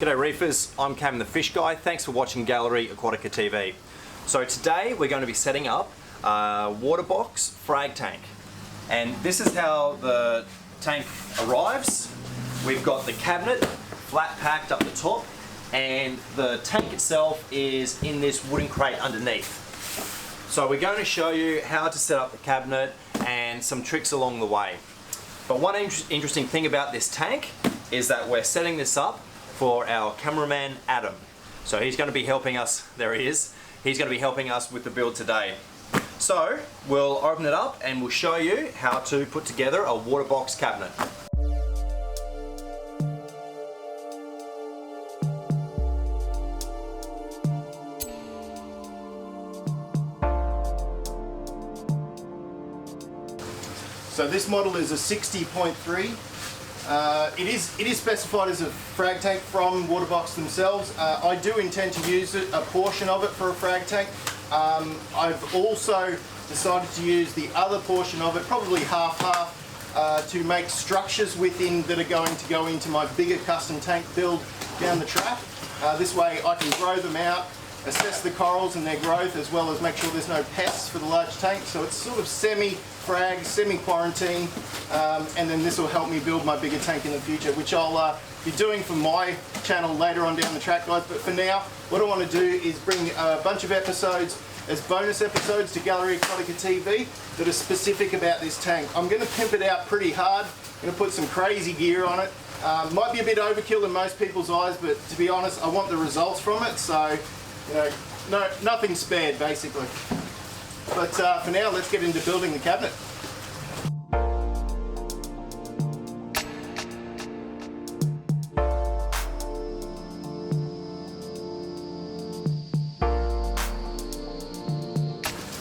G'day Reefers, I'm Cam the Fish Guy. Thanks for watching Gallery Aquatica TV. So today we're going to be setting up a Waterbox Frag tank. And this is how the tank arrives. We've got the cabinet flat packed up the top and the tank itself is in this wooden crate underneath. So we're going to show you how to set up the cabinet and some tricks along the way. But one interesting thing about this tank is that we're setting this up for our cameraman Adam. So he's going to be helping us, there he is, he's going to be helping us with the build today. So we'll open it up and we'll show you how to put together a Waterbox cabinet. So this model is a 60.3. It is specified as a frag tank from Waterbox themselves. I do intend to use a portion of it for a frag tank. I've also decided to use the other portion of it, probably half-half, to make structures within that are going to go into my bigger custom tank build down the track. This way I can grow them out, assess the corals and their growth, as well as make sure there's no pests for the large tank. So it's sort of semi-frag, semi-quarantine, and then this will help me build my bigger tank in the future, which I'll be doing for my channel later on down the track, guys. But for now, what I want to do is bring a bunch of episodes as bonus episodes to Gallery Aquatica TV that are specific about this tank. I'm going to pimp it out pretty hard. I'm going to put some crazy gear on it. Might be a bit overkill in most people's eyes, but to be honest, I want the results from it. So, you know, nothing spared basically. But for now, let's get into building the cabinet.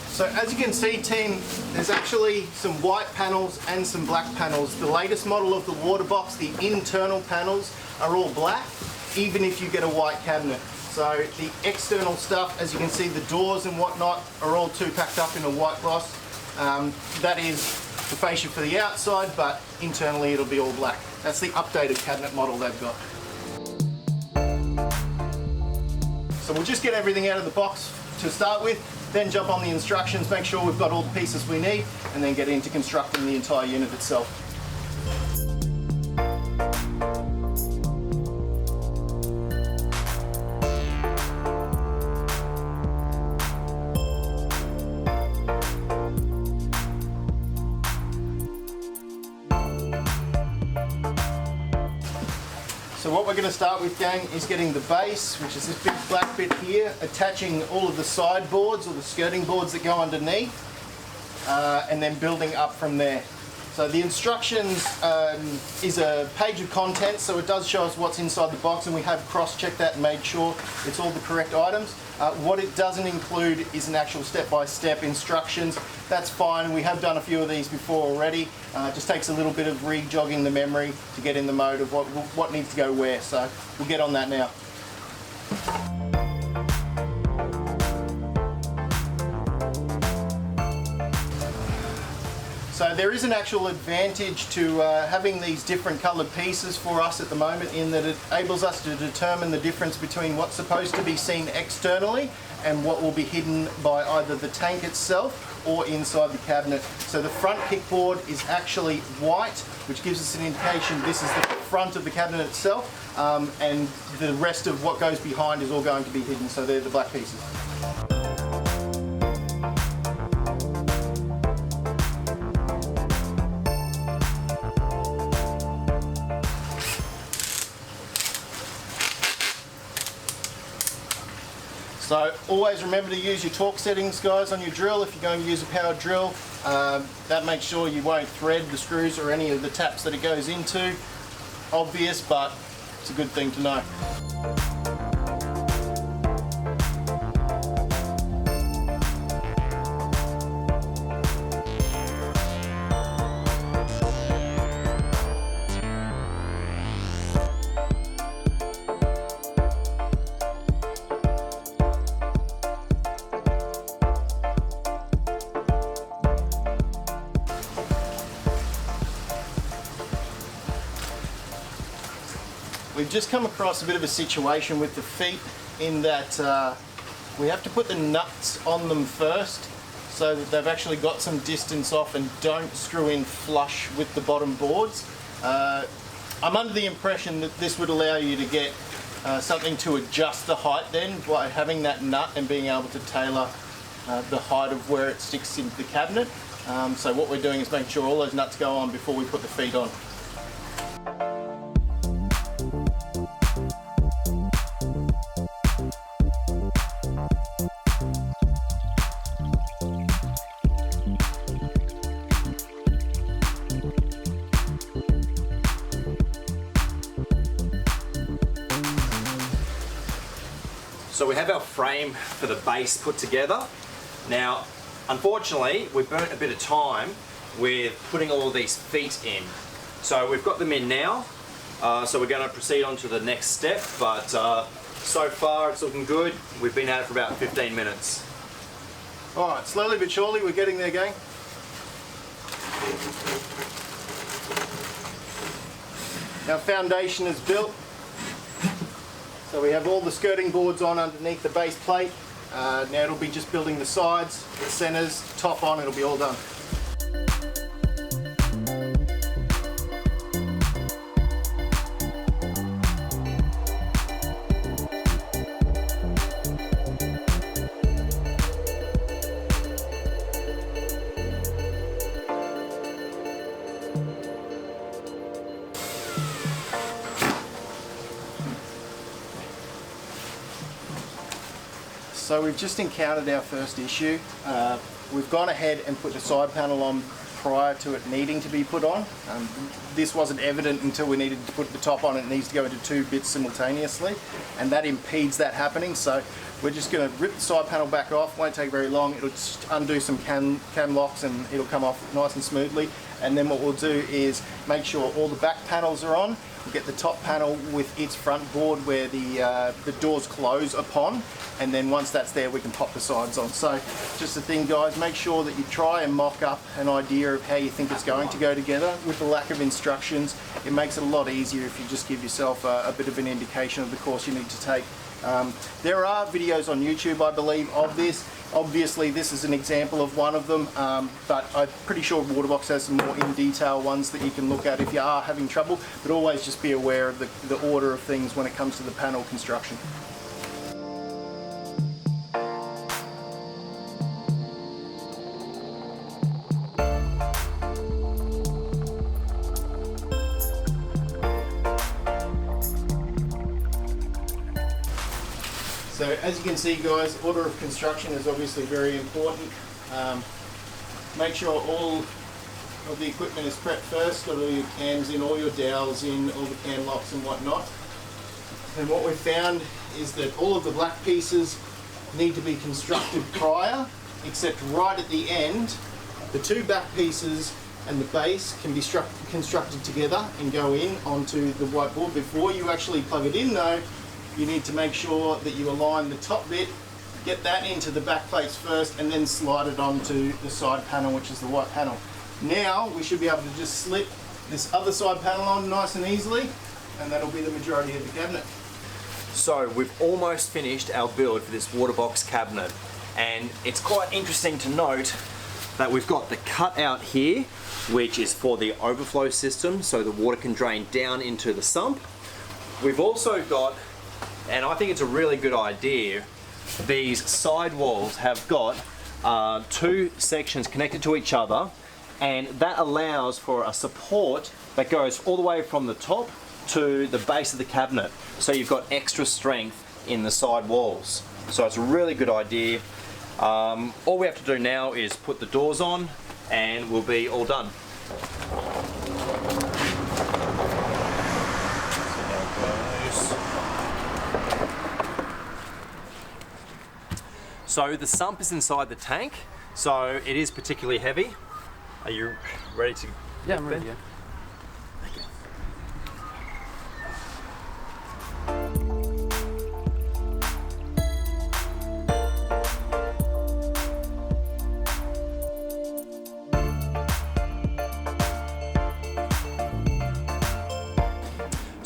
So as you can see, team, there's actually some white panels and some black panels. The latest model of the Waterbox, the internal panels are all black, even if you get a white cabinet. So the external stuff, as you can see, the doors and whatnot are all packed up in a white gloss. That is the fascia for the outside, but internally it'll be all black. That's the updated cabinet model they've got. So we'll just get everything out of the box to start with, then jump on the instructions, make sure we've got all the pieces we need, and then get into constructing the entire unit itself. So what we're going to start with, gang, is getting the base, which is this big black bit here, attaching all of the side boards or the skirting boards that go underneath, and then building up from there. So the instructions is a page of contents, so it does show us what's inside the box, and we have cross-checked that and made sure it's all the correct items. What it doesn't include is an actual step-by-step instructions. That's fine, we have done a few of these before already. It just takes a little bit of re-jogging the memory to get in the mode of what needs to go where, so we'll get on that now. So there is an actual advantage to having these different coloured pieces for us at the moment, in that it enables us to determine the difference between what's supposed to be seen externally and what will be hidden by either the tank itself or inside the cabinet. So the front kickboard is actually white, which gives us an indication this is the front of the cabinet itself, and the rest of what goes behind is all going to be hidden, so they're the black pieces. So always remember to use your torque settings, guys, on your drill. If you're going to use a powered drill, that makes sure you won't thread the screws or any of the taps that it goes into. Obvious, but it's a good thing to know. we've just come across a bit of a situation with the feet in that we have to put the nuts on them first so that they've actually got some distance off and don't screw in flush with the bottom boards. I'm under the impression that this would allow you to get something to adjust the height then by having that nut and being able to tailor the height of where it sticks into the cabinet. So what we're doing is making sure all those nuts go on before we put the feet on. So we have our frame for the base put together. Now, unfortunately, we've burnt a bit of time with putting all of these feet in. So we've got them in now, so we're going to proceed on to the next step, but so far it's looking good. We've been at it for about 15 minutes. Alright, slowly but surely we're getting there, gang. Our foundation is built. So we have all the skirting boards on underneath the base plate. Now it'll be just building the sides, the centers, top on, it'll be all done. So we've just encountered our first issue. We've gone ahead and put the side panel on prior to it needing to be put on. This wasn't evident until we needed to put the top on. It needs to go into 2 bits simultaneously, and that impedes that happening. So we're just going to rip the side panel back off. Won't take very long. It'll just undo some cam locks and it'll come off nice and smoothly. And then what we'll do is make sure all the back panels are on. We'll get the top panel with its front board where the doors close upon, and then once that's there we can pop the sides on. So just the thing, guys, make sure that you try and mock up an idea of how you think it's going to go together. With the lack of instructions, it makes it a lot easier if you just give yourself a bit of an indication of the course you need to take. There are videos on YouTube, I believe, of this. Obviously this is an example of one of them, but I'm pretty sure Waterbox has some more in detail ones that you can look at if you are having trouble, but always just be aware of the order of things when it comes to the panel construction. So as you can see, guys, order of construction is obviously very important. Make sure all of the equipment is prepped first, got all your cams in, all your dowels in, all the cam locks and whatnot. And what we've found is that all of the black pieces need to be constructed prior, except right at the end, the 2 back pieces and the base can be constructed together and go in onto the whiteboard. Before you actually plug it in though, you need to make sure that you align the top bit, get that into the back plates first, and then slide it onto the side panel, which is the white panel. Now we should be able to just slip this other side panel on nice and easily, and that'll be the majority of the cabinet. So we've almost finished our build for this Waterbox cabinet, and it's quite interesting to note that we've got the cutout here, which is for the overflow system, so the water can drain down into the sump. We've also got, and I think it's a really good idea, these side walls have got 2 sections connected to each other, and that allows for a support that goes all the way from the top to the base of the cabinet. So you've got extra strength in the side walls. So it's a really good idea. All we have to do now is put the doors on and we'll be all done. So the sump is inside the tank, so it is particularly heavy. Are you ready to? Yeah, I'm ready. Yeah.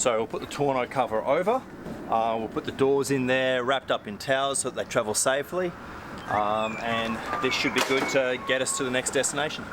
So we'll put the tonneau cover over, we'll put the doors in there wrapped up in towels so that they travel safely, and this should be good to get us to the next destination.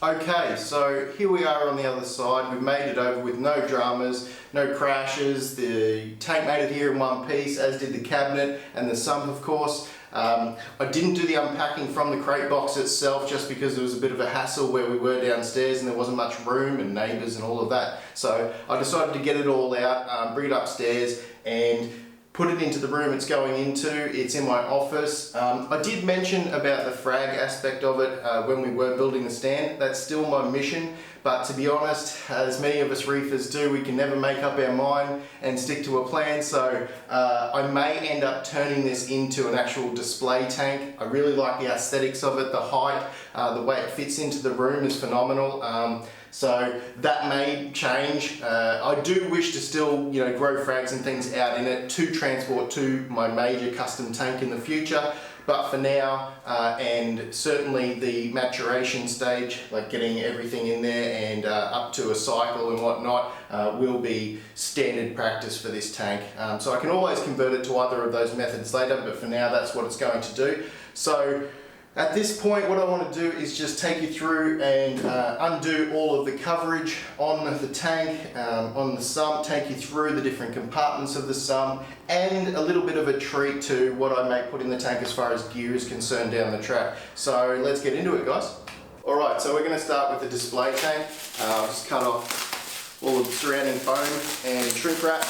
Okay, so here we are on the other side. We've made it over with no dramas, no crashes. The tank made it here in one piece, as did the cabinet and the sump, of course. I didn't do the unpacking from the crate box itself just because it was a bit of a hassle where we were downstairs and there wasn't much room and neighbours and all of that. So I decided to get it all out, bring it upstairs and put it into the room it's going into. It's in my office. I did mention about the frag aspect of it when we were building the stand. That's still my mission, but to be honest, as many of us reefers do, we can never make up our mind and stick to a plan. So I may end up turning this into an actual display tank. I really like the aesthetics of it, the height, the way it fits into the room is phenomenal. So that may change. I do wish to still, grow frags and things out in it to transport to my major custom tank in the future. But for now, and certainly the maturation stage, like getting everything in there and up to a cycle and whatnot, will be standard practice for this tank. So I can always convert it to either of those methods later, but for now that's what it's going to do. So at this point, what I want to do is just take you through and undo all of the coverage on the tank, on the sump, take you through the different compartments of the sump, and a little bit of a treat to what I may put in the tank as far as gear is concerned down the track. So let's get into it, guys. Alright, so we're going to start with the display tank. I'll just cut off all of the surrounding foam and shrink wrap.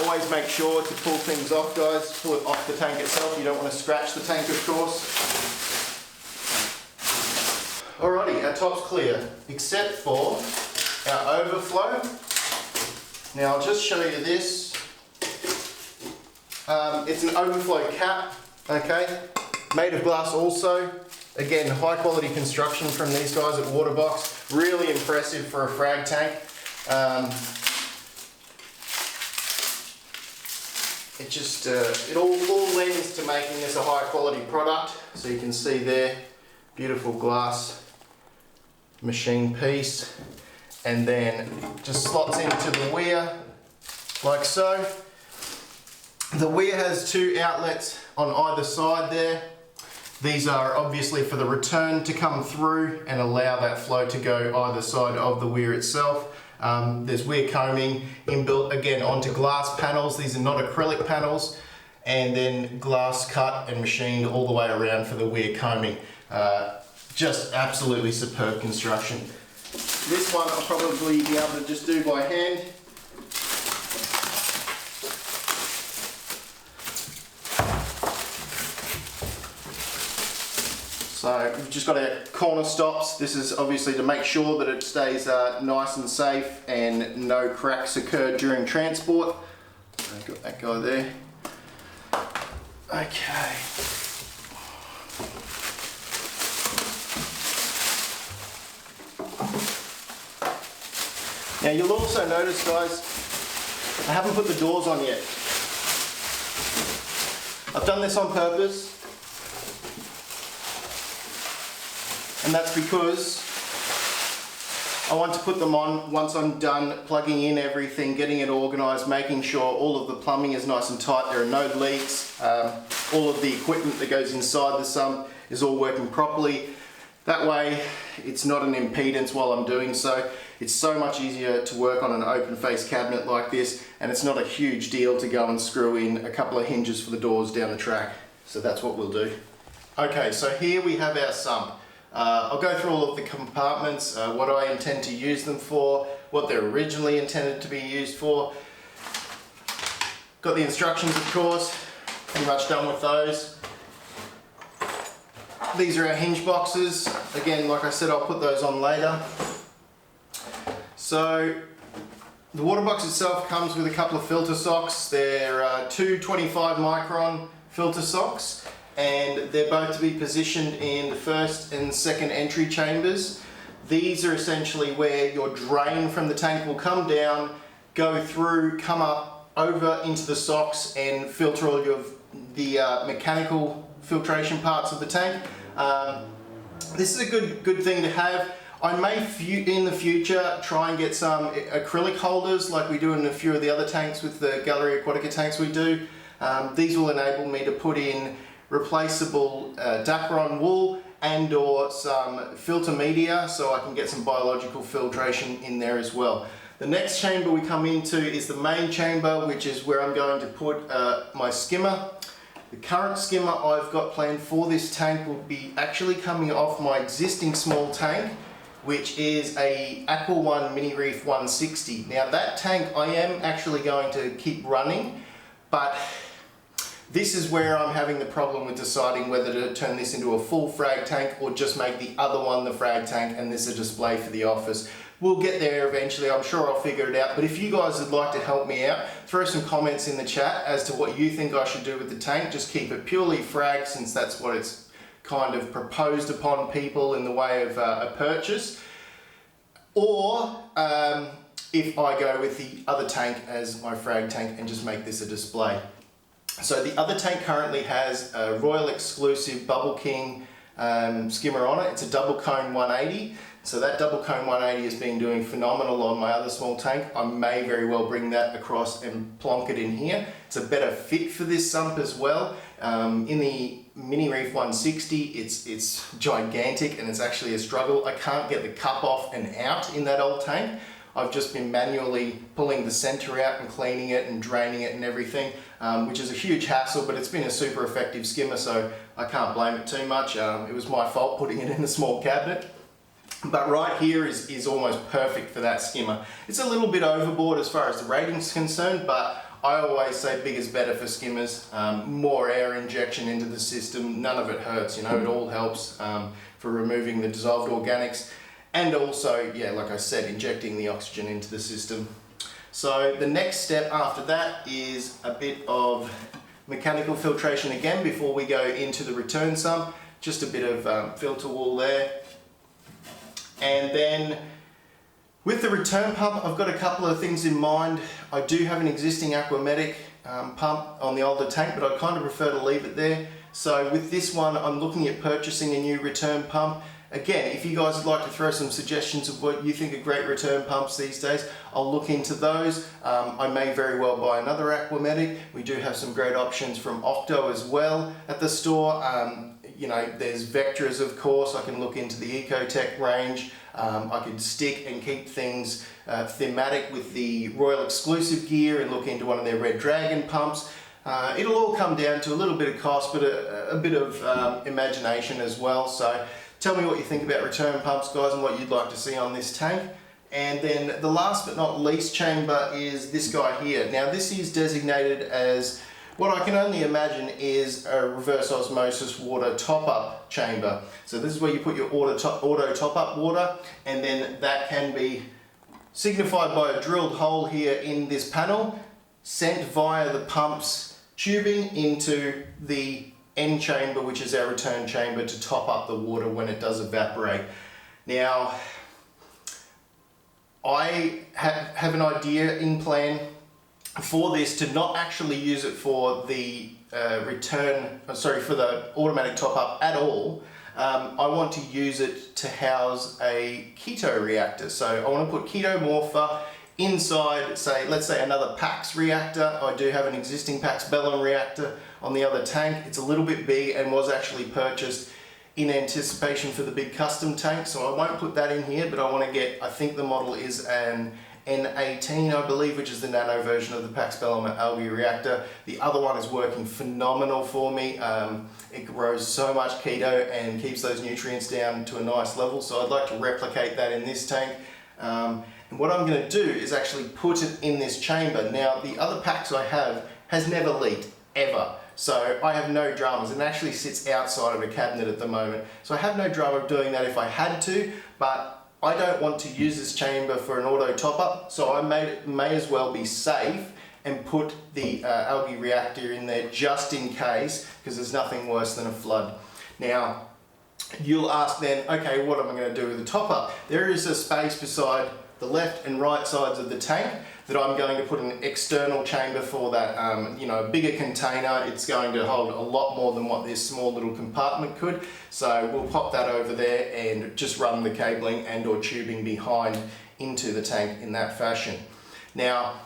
Always make sure to pull things off, guys. Pull it off the tank itself. You don't want to scratch the tank, of course. Alrighty, our top's clear, except for our overflow. Now I'll just show you this. It's an overflow cap, okay? Made of glass also. Again, high quality construction from these guys at Waterbox. Really impressive for a frag tank. It all lends to making this a high quality product. So you can see there, beautiful glass machine piece, and then just slots into the weir like so. The weir has two outlets on either side there. These are obviously for the return to come through and allow that flow to go either side of the weir itself. There's weir combing inbuilt again onto glass panels. These are not acrylic panels, and then glass cut and machined all the way around for the weir combing. Just absolutely superb construction. This one I'll probably be able to just do by hand. So we've just got our corner stops. This is obviously to make sure that it stays nice and safe and no cracks occur during transport. I've got that guy there. Okay. Now you'll also notice, guys, I haven't put the doors on yet. I've done this on purpose. And that's because I want to put them on once I'm done plugging in everything, getting it organised, making sure all of the plumbing is nice and tight, there are no leaks, all of the equipment that goes inside the sump is all working properly. That way it's not an impedance while I'm doing so. It's so much easier to work on an open face cabinet like this, and it's not a huge deal to go and screw in a couple of hinges for the doors down the track. So that's what we'll do. Okay, so here we have our sump. I'll go through all of the compartments, what I intend to use them for, what they're originally intended to be used for. Got the instructions, of course, pretty much done with those. These are our hinge boxes. Again, like I said, I'll put those on later. So the Waterbox itself comes with a couple of filter socks. They're two 25 micron filter socks. and they're both to be positioned in the first and second entry chambers. These are essentially where your drain from the tank will come down, go through, come up over into the socks and filter all of the mechanical filtration parts of the tank. This is a good thing to have. I may in the future try and get some acrylic holders like we do in a few of the other tanks with the Gallery Aquatica tanks we do. These will enable me to put in replaceable Dacron wool and or some filter media so I can get some biological filtration in there as well. The next chamber we come into is the main chamber, which is where I'm going to put my skimmer. The current skimmer I've got planned for this tank will be actually coming off my existing small tank, which is a Aqua One Mini Reef 160. Now that tank I am actually going to keep running, but this is where I'm having the problem with deciding whether to turn this into a full frag tank or just make the other one the frag tank and this a display for the office. We'll get there eventually, I'm sure I'll figure it out, but if you guys would like to help me out, throw some comments in the chat as to what you think I should do with the tank. Just keep it purely frag since that's what it's kind of proposed upon people in the way of a purchase. Or if I go with the other tank as my frag tank and just make this a display. So the other tank currently has a Royal exclusive Bubble King skimmer on it. It's a double cone 180. So that double cone 180 has been doing phenomenal on my other small tank. I may very well bring that across and plonk it in here. It's a better fit for this sump as well. In the Mini Reef 160, it's gigantic and it's actually a struggle. I can't get the cup off and out in that old tank. I've just been manually pulling the center out and cleaning it and draining it and everything, which is a huge hassle, but it's been a super effective skimmer, so I can't blame it too much. It was my fault putting it in the small cabinet. But right here is almost perfect for that skimmer. It's a little bit overboard as far as the rating's concerned, but I always say big is better for skimmers. More air injection into the system, none of it hurts, you know, it all helps for removing the dissolved organics. And also, yeah, like I said, injecting the oxygen into the system. So the next step after that is a bit of mechanical filtration again before we go into the return sump. Just a bit of filter wool there. And then with the return pump, I've got a couple of things in mind. I do have an existing Aquamatic pump on the older tank, but I kind of prefer to leave it there. So with this one, I'm looking at purchasing a new return pump. Again, if you guys would like to throw some suggestions of what you think are great return pumps these days, I'll look into those. I may very well buy another Aquamatic. We do have some great options from Octo as well at the store. You know, there's Vectras, of course. I can look into the Ecotech range. I could stick and keep things thematic with the Royal exclusive gear and look into one of their Red Dragon pumps. It'll all come down to a little bit of cost, but a bit of imagination as well. So tell me what you think about return pumps, guys, and what you'd like to see on this tank. And then the last but not least chamber is this guy here. Now this is designated as what I can only imagine is a reverse osmosis water top-up chamber. So this is where you put your auto top-up water, and then that can be signified by a drilled hole here in this panel, sent via the pump's tubing into the end chamber, which is our return chamber, to top up the water when it does evaporate. Now, I have an idea in plan for this to not actually use it for the for the automatic top up at all. I want to use it to house a keto reactor. So I want to put keto morpher inside, say, let's say another Pax reactor. I do have an existing Pax Bellum reactor on the other tank. It's a little bit big and was actually purchased in anticipation for the big custom tank. So I won't put that in here, but I want to get, I think the model is an N18, I believe, which is the nano version of the Pax Bellum algae reactor. The other one is working phenomenal for me. It grows so much keto and keeps those nutrients down to a nice level. So I'd like to replicate that in this tank. And what I'm going to do is actually put it in this chamber. Now, the other Pax I have has never leaked, ever. So I have no dramas. It actually sits outside of a cabinet at the moment. So I have no drama of doing that if I had to, but I don't want to use this chamber for an auto top-up, so I may as well be safe and put the algae reactor in there just in case, because there's nothing worse than a flood. Now, you'll ask then, okay, what am I going to do with the top up? There is a space beside the left and right sides of the tank that I'm going to put an external chamber for that, you know, a bigger container. It's going to hold a lot more than what this small little compartment could. So we'll pop that over there and just run the cabling and or tubing behind into the tank in that fashion. Now,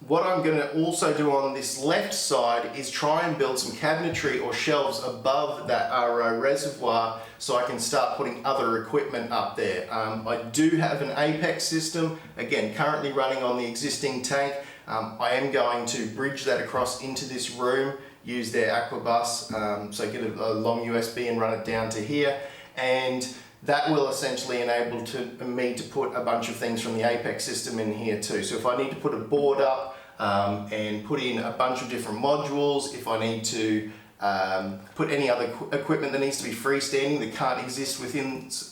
what I'm going to also do on this left side is try and build some cabinetry or shelves above that RO reservoir so I can start putting other equipment up there. I do have an Apex system, again currently running on the existing tank. I am going to bridge that across into this room, use their Aquabus, so get a long USB and run it down to here, and that will essentially enable me to put a bunch of things from the Apex system in here too. So if I need to put a board up and put in a bunch of different modules, if I need to put any other equipment that needs to be freestanding that can't exist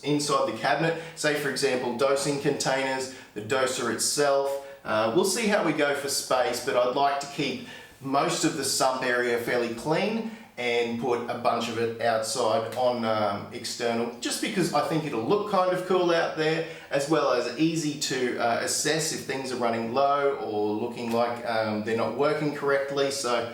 inside the cabinet, say for example dosing containers, the doser itself, we'll see how we go for space, but I'd like to keep most of the sump area fairly clean and put a bunch of it outside on external, just because I think it'll look kind of cool out there, as well as easy to assess if things are running low or looking like they're not working correctly. So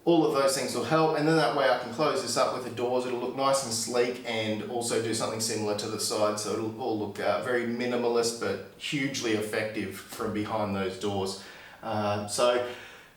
all of those things will help, and then that way I can close this up with the doors. It'll look nice and sleek, and also do something similar to the side, so it'll all look very minimalist but hugely effective from behind those doors. So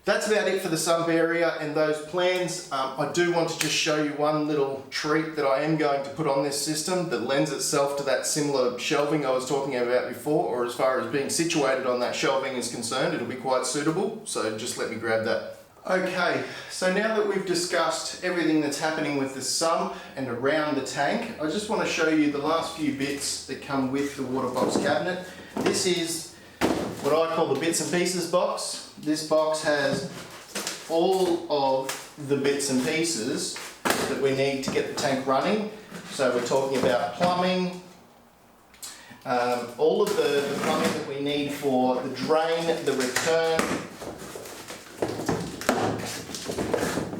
that's about it for the sump area and those plans. I do want to just show you one little treat that I am going to put on this system that lends itself to that similar shelving I was talking about before, or as far as being situated on that shelving is concerned, it'll be quite suitable, so just let me grab that. Okay, so now that we've discussed everything that's happening with the sump and around the tank, I just want to show you the last few bits that come with the Waterbox cabinet. This is what I call the bits and pieces box. This box has all of the bits and pieces that we need to get the tank running. So we're talking about plumbing, all of the plumbing that we need for the drain, the return,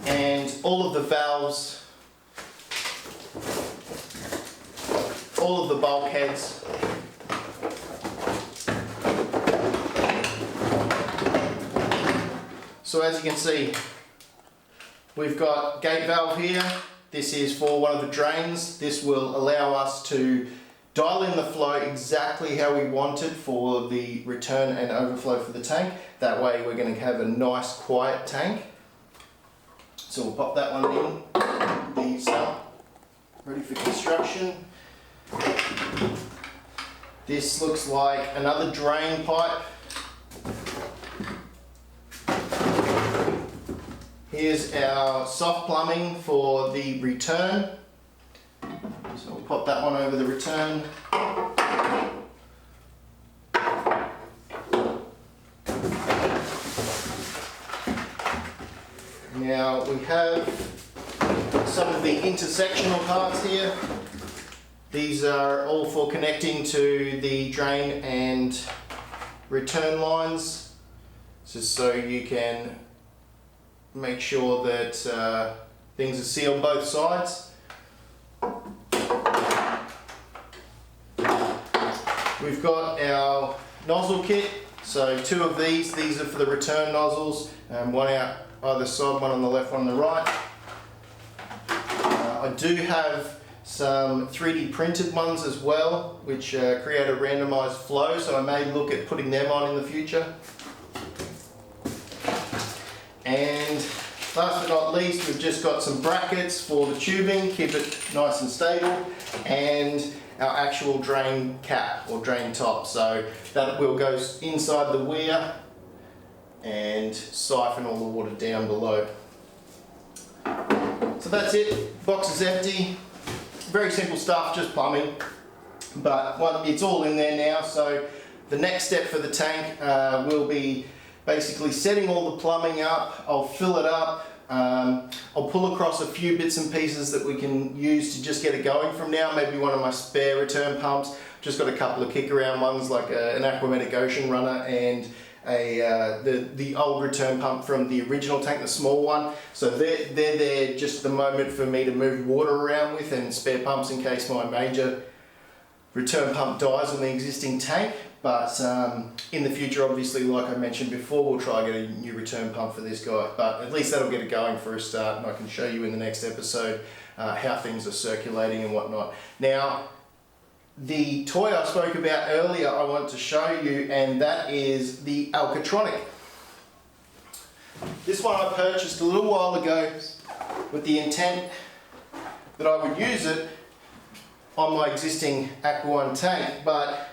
and all of the valves, all of the bulkheads. So as you can see, we've got gate valve here. This is for one of the drains. This will allow us to dial in the flow exactly how we want it for the return and overflow for the tank. That way we're going to have a nice quiet tank. So we'll pop that one in, the sump, ready for construction. This looks like another drain pipe. Here's our soft plumbing for the return. So we'll pop that one over the return. Now we have some of the intersectional parts here. These are all for connecting to the drain and return lines, just so you can make sure that things are sealed both sides. We've got our nozzle kit, so two of these are for the return nozzles, one out either side, one on the left, one on the right. I do have some 3D printed ones as well, which create a randomized flow, so I may look at putting them on in the future. And last but not least, we've just got some brackets for the tubing, keep it nice and stable, and our actual drain cap or drain top, so that will go inside the weir and siphon all the water down below. So that's it, box is empty, very simple stuff, just plumbing, but it's all in there now. So the next step for the tank will be basically setting all the plumbing up. I'll fill it up, I'll pull across a few bits and pieces that we can use to just get it going from now, maybe one of my spare return pumps. Just got a couple of kick around ones like an Aquatic Ocean Runner and the old return pump from the original tank, the small one. So they're there just at the moment for me to move water around with, and spare pumps in case my major return pump dies on the existing tank. But in the future, obviously, like I mentioned before, we'll try and get a new return pump for this guy. But at least that'll get it going for a start, and I can show you in the next episode how things are circulating and whatnot. Now, the toy I spoke about earlier I want to show you, and that is the Al-Qahtani. This one I purchased a little while ago with the intent that I would use it on my existing Aqua One tank, but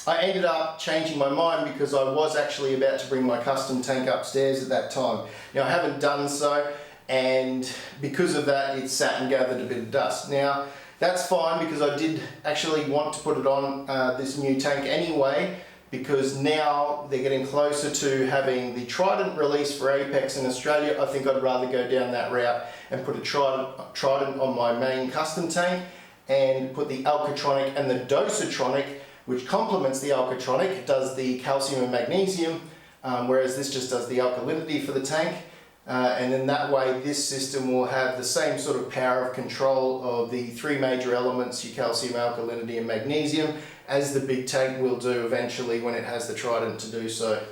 I ended up changing my mind because I was actually about to bring my custom tank upstairs at that time. Now I haven't done so, and because of that it sat and gathered a bit of dust. Now that's fine, because I did actually want to put it on this new tank anyway, because now they're getting closer to having the Trident release for Apex in Australia. I think I'd rather go down that route and put a Trident on my main custom tank, and put the Al-Qahtani and the Dosatronic, which complements the Al-Qahtani. It does the calcium and magnesium, whereas this just does the alkalinity for the tank. And in that way, this system will have the same sort of power of control of the three major elements, your calcium, alkalinity and magnesium, as the big tank will do eventually when it has the Trident to do so.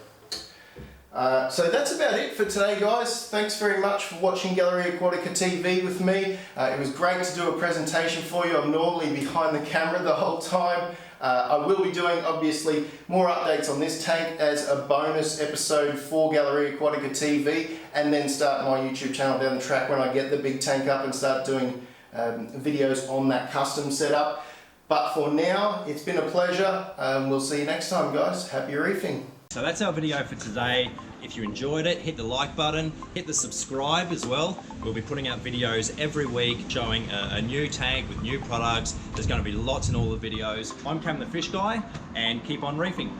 So that's about it for today, guys. Thanks very much for watching Gallery Aquatica TV with me. It was great to do a presentation for you. I'm normally behind the camera the whole time. I will be doing, obviously, more updates on this tank as a bonus episode for Gallery Aquatica TV, and then start my YouTube channel down the track when I get the big tank up and start doing videos on that custom setup. But for now, it's been a pleasure. We'll see you next time, guys. Happy reefing. So that's our video for today. If you enjoyed it, hit the like button, hit the subscribe as well. We'll be putting out videos every week showing a new tank with new products. There's going to be lots in all the videos. I'm Cam the Fish Guy, and keep on reefing.